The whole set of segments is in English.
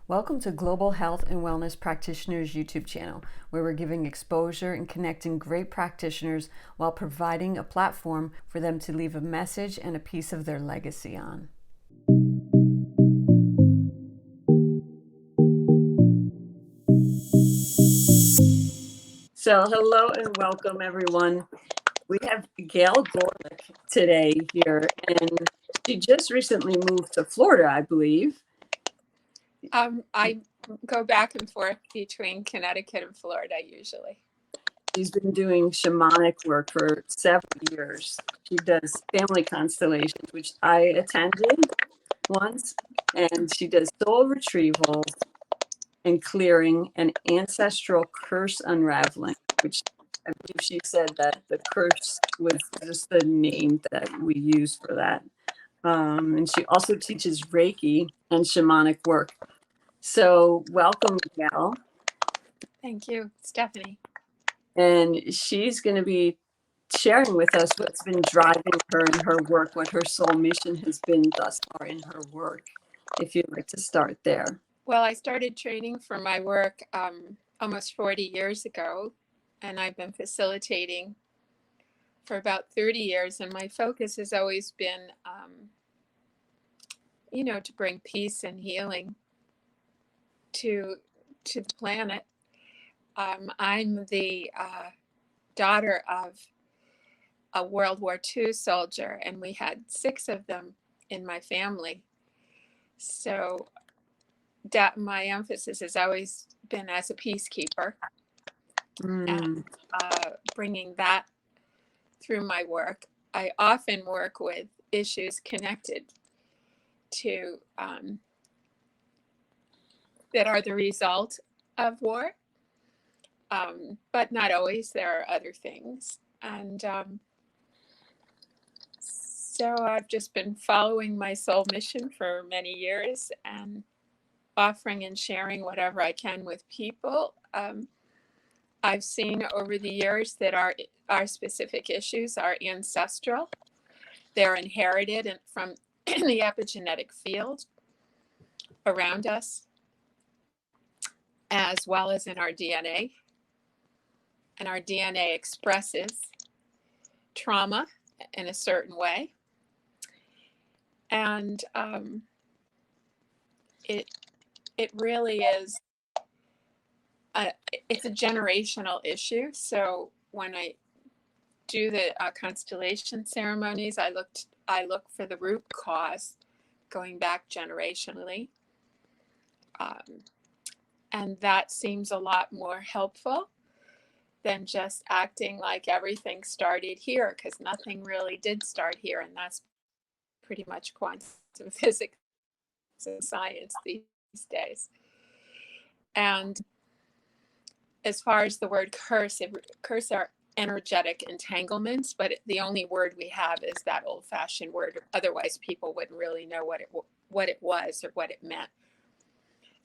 Welcome to Global Health and Wellness Practitioners YouTube channel, where we're giving exposure and connecting great practitioners while providing a platform for them to leave a message and a piece of their legacy on. So hello and welcome everyone. We have Gail Gorelick today here, and she just recently moved to Florida, I believe. I go back and forth between Connecticut and Florida usually. She's been doing shamanic work for several years. She does family constellations, which I attended once, and she does soul retrieval and clearing and ancestral curse unraveling, which I believe she said that the curse was just the name that we use for that. And she also teaches Reiki and shamanic work. So welcome, Gail. Thank you, Stephanie. And she's going to be sharing with us what's been driving her in her work, what her soul mission has been thus far in her work, if you'd like to start there. Well, I started training for my work almost 40 years ago, and I've been facilitating for about 30 years, and my focus has always been, to bring peace and healing to the planet. I'm the daughter of a World War II soldier, and we had 6 of them in my family. So my emphasis has always been as a peacekeeper, and bringing that through my work. I often work with issues connected to that are the result of war, but not always. There are other things, and so I've just been following my soul mission for many years and offering and sharing whatever I can with people. I've seen over the years that our specific issues are ancestral. They're inherited from the epigenetic field around us, as well as in our DNA. And our DNA expresses trauma in a certain way. And it really is, it's a generational issue. So when I do the constellation ceremonies, I look for the root cause going back generationally. And that seems a lot more helpful than just acting like everything started here, because nothing really did start here. And that's pretty much quantum physics and science these days. And as far as the word curse are energetic entanglements, but the only word we have is that old-fashioned word. Otherwise, people wouldn't really know what it was or what it meant.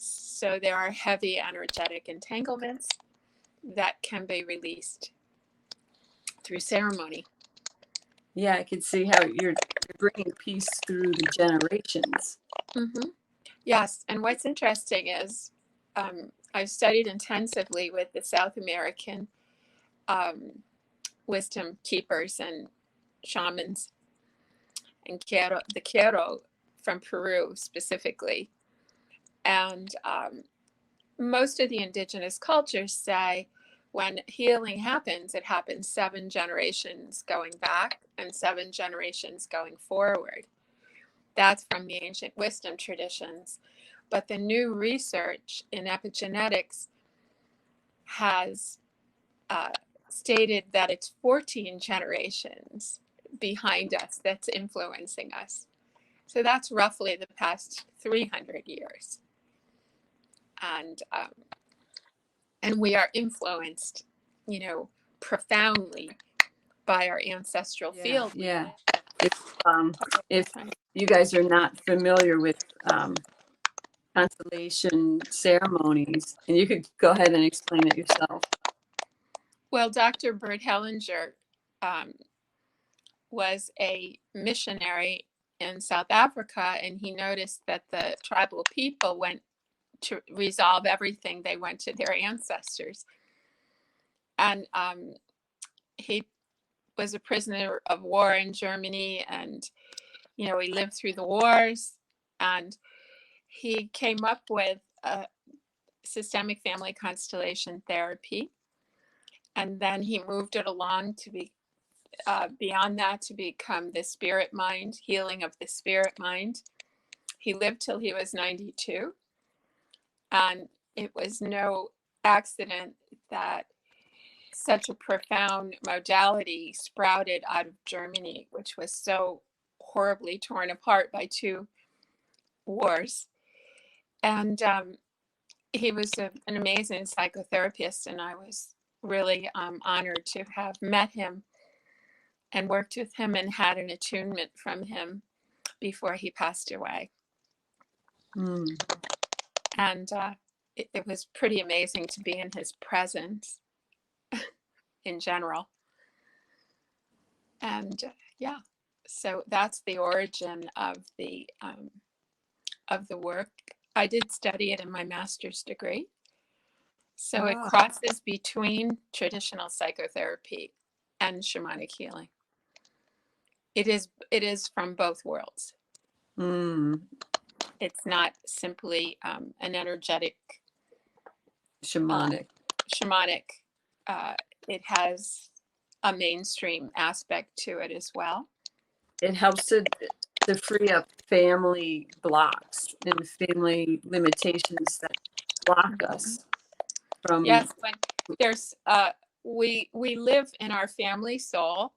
So there are heavy energetic entanglements that can be released through ceremony. Yeah, I can see how you're bringing peace through the generations. Mm-hmm. Yes, and what's interesting is I've studied intensively with the South American wisdom keepers and shamans, and the Quero from Peru specifically. And most of the indigenous cultures say when healing happens, it happens 7 generations going back and 7 generations going forward. That's from the ancient wisdom traditions. But the new research in epigenetics has stated that it's 14 generations behind us that's influencing us. So that's roughly the past 300 years. And we are influenced, profoundly by our ancestral field. Yeah. If you guys are not familiar with constellation ceremonies, and you could go ahead and explain it yourself. Well, Dr. Bert Hellinger was a missionary in South Africa, and he noticed that the tribal people went to resolve everything, they went to their ancestors. And he was a prisoner of war in Germany, and he lived through the wars, and he came up with a systemic family constellation therapy, and then he moved it along to be beyond that, to become the spirit mind, healing of the spirit mind. He lived till he was 92, and it was no accident that such a profound modality sprouted out of Germany, which was so horribly torn apart by two wars. And he was an amazing psychotherapist, and I was really honored to have met him and worked with him and had an attunement from him before he passed away. And it was pretty amazing to be in his presence in general. And yeah, so that's the origin of the work. I did study it in my master's degree. So it crosses between traditional psychotherapy and shamanic healing. It is from both worlds. It's not simply an energetic Shamanic. It has a mainstream aspect to it as well. It helps to free up family blocks and family limitations that block us from. Yes, when there's we live in our family soul,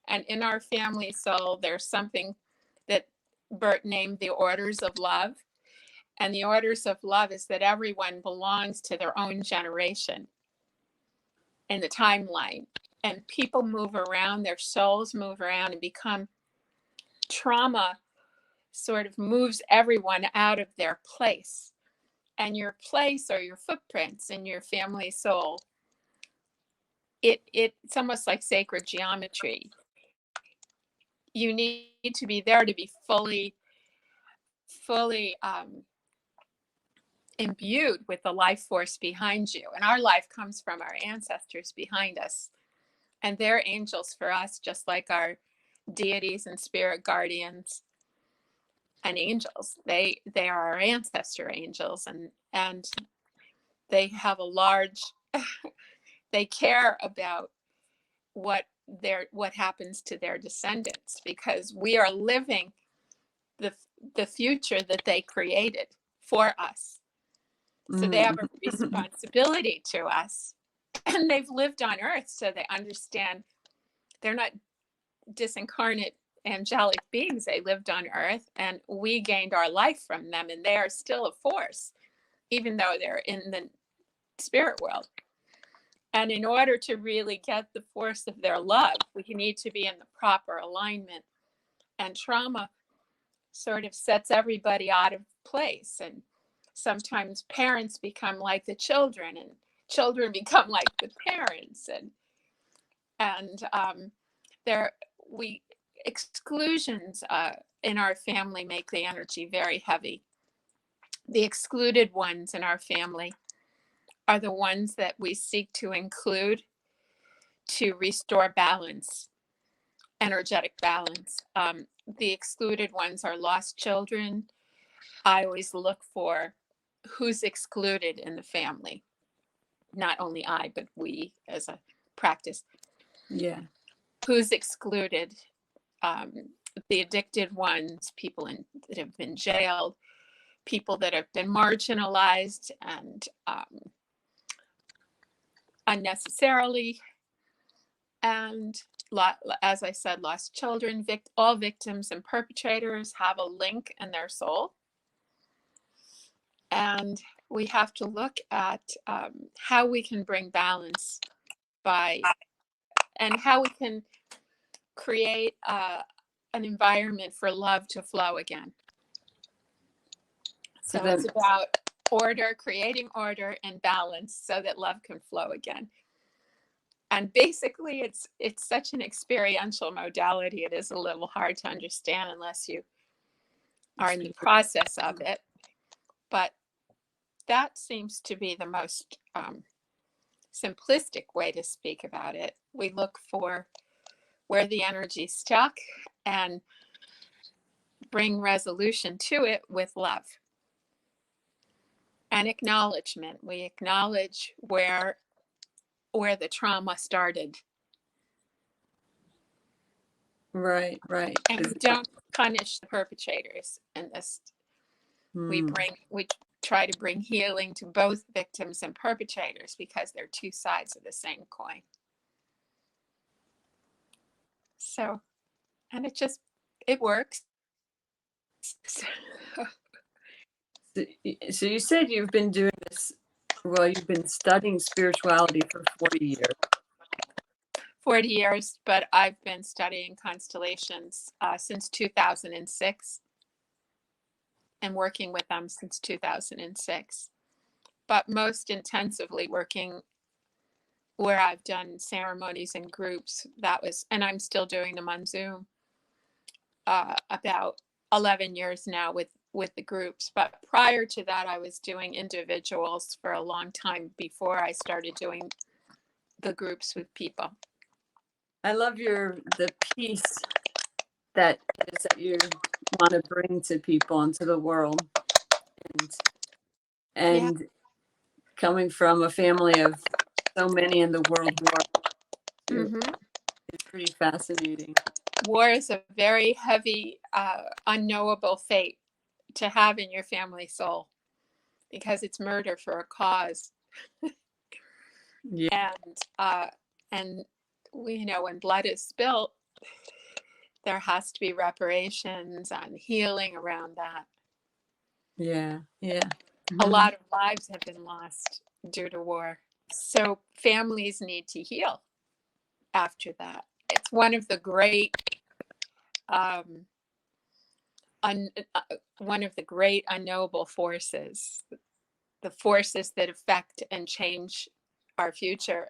and in our family soul there's something that Bert named the orders of love. And the orders of love is that everyone belongs to their own generation in the timeline. And people move around, their souls move around and become trauma, sort of moves everyone out of their place. And your place or your footprints in your family soul, it's almost like sacred geometry. You need to be there to be fully imbued with the life force behind you. And our life comes from our ancestors behind us. And they're angels for us, just like our deities and spirit guardians and angels. They are our ancestor angels, and they have a large they care about what happens to their descendants, because we are living the future that they created for us. So they have a responsibility to us, and they've lived on earth, so they understand they're not disincarnate angelic beings. They lived on earth, and we gained our life from them, and they are still a force, even though they're in the spirit world. And in order to really get the force of their love, we need to be in the proper alignment. And trauma sort of sets everybody out of place. And sometimes parents become like the children, and children become like the parents. And exclusions in our family make the energy very heavy. The excluded ones in our family are the ones that we seek to include to restore balance, energetic balance. The excluded ones are lost children. I always look for who's excluded in the family. Not only I, but we as a practice. Yeah. Who's excluded? The addicted ones, people that have been jailed, people that have been marginalized and unnecessarily, and as I said, lost children. All victims and perpetrators have a link in their soul, and we have to look at how we can bring balance and how we can create an environment for love to flow again. So it's about creating order and balance so that love can flow again. And basically, it's such an experiential modality. It is a little hard to understand unless you are in the process of it. But that seems to be the most simplistic way to speak about it. We look for where the energy's stuck and bring resolution to it with love and acknowledgement. We acknowledge where the trauma started. Right. And we don't punish the perpetrators in this. We try to bring healing to both victims and perpetrators because they're two sides of the same coin. So, and it works. So you said you've been doing this, well, you've been studying spirituality for 40 years. 40 years, but I've been studying constellations since 2006 and working with them since 2006. But most intensively working where I've done ceremonies in groups, and I'm still doing them on Zoom, about 11 years now with the groups. But prior to that, I was doing individuals for a long time before I started doing the groups with people. I love the peace that you want to bring to people and to the world. And coming from a family of so many in the world who are it's pretty fascinating. War is a very heavy, unknowable fate to have in your family soul because it's murder for a cause. And we know when blood is spilt, there has to be reparations and healing around that. Yeah. A lot of lives have been lost due to war. So families need to heal after that. It's one of the great unknowable forces, the forces that affect and change our future.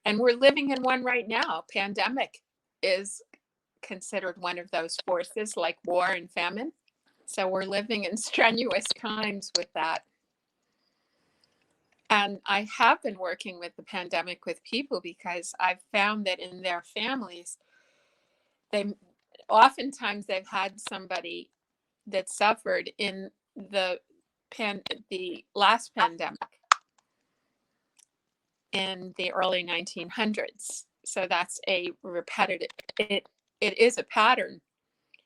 And we're living in one right now. Pandemic is considered one of those forces, like war and famine. So we're living in strenuous times with that. And I have been working with the pandemic with people because I've found that in their families, oftentimes they've had somebody that suffered in the last pandemic in the early 1900s. So that's a repetitive, it is a pattern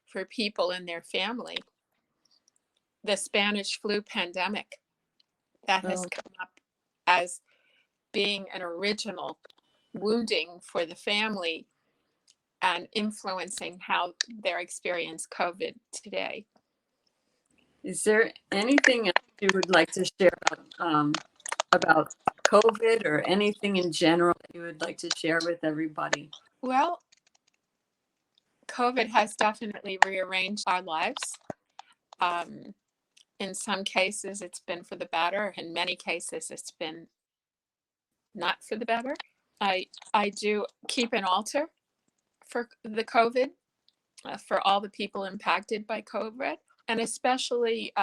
for people in their family. The Spanish flu pandemic that has come up as being an original wounding for the family and influencing how they experience COVID today. Is there anything else you would like to share about COVID or anything in general that you would like to share with everybody? Well, COVID has definitely rearranged our lives. In some cases, it's been for the better. In many cases, it's been not for the better. I do keep an altar for the COVID, for all the people impacted by COVID, and especially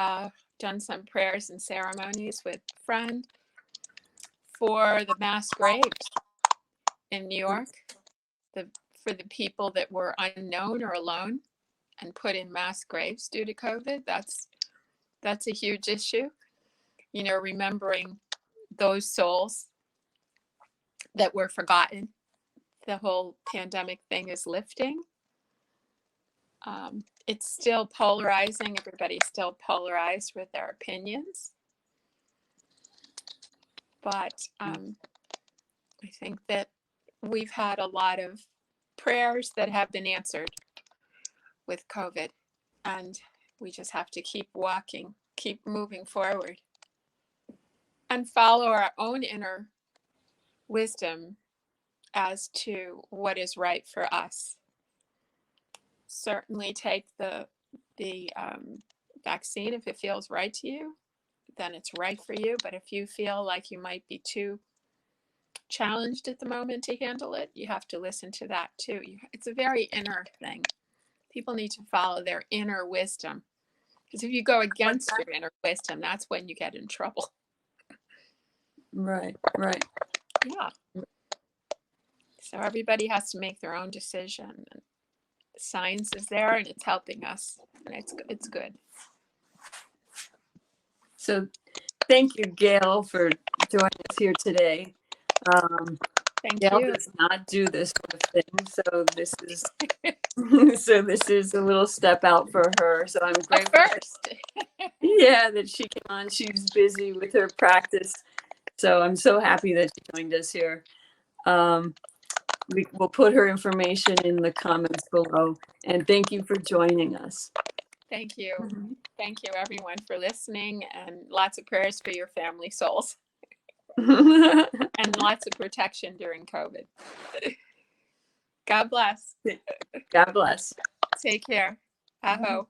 done some prayers and ceremonies with a friend for the mass graves in New York, for the people that were unknown or alone and put in mass graves due to COVID. That's a huge issue. Remembering those souls that were forgotten. The whole pandemic thing is lifting. It's still polarizing. Everybody's still polarized with their opinions. But I think that we've had a lot of prayers that have been answered with COVID. And we just have to keep walking, keep moving forward, and follow our own inner wisdom as to what is right for us. Certainly take the vaccine if it feels right to you, then it's right for you. But if you feel like you might be too challenged at the moment to handle it, you have to listen to that too. It's a very inner thing. People need to follow their inner wisdom, because if you go against your inner wisdom, that's when you get in trouble. Right. Right. Yeah. So everybody has to make their own decision. Science is there and it's helping us, and it's good. So thank you, Gail, for joining us here today. Thank Gail you. does not do this sort of thing, so this is this is a little step out for her. So I'm grateful. First. Yeah, that she came on. She's busy with her practice, so I'm so happy that she joined us here. We'll put her information in the comments below, and thank you for joining us. Thank you. Thank you, everyone, for listening, and lots of prayers for your family souls and lots of protection during COVID. God bless. God bless. Take care. Aho.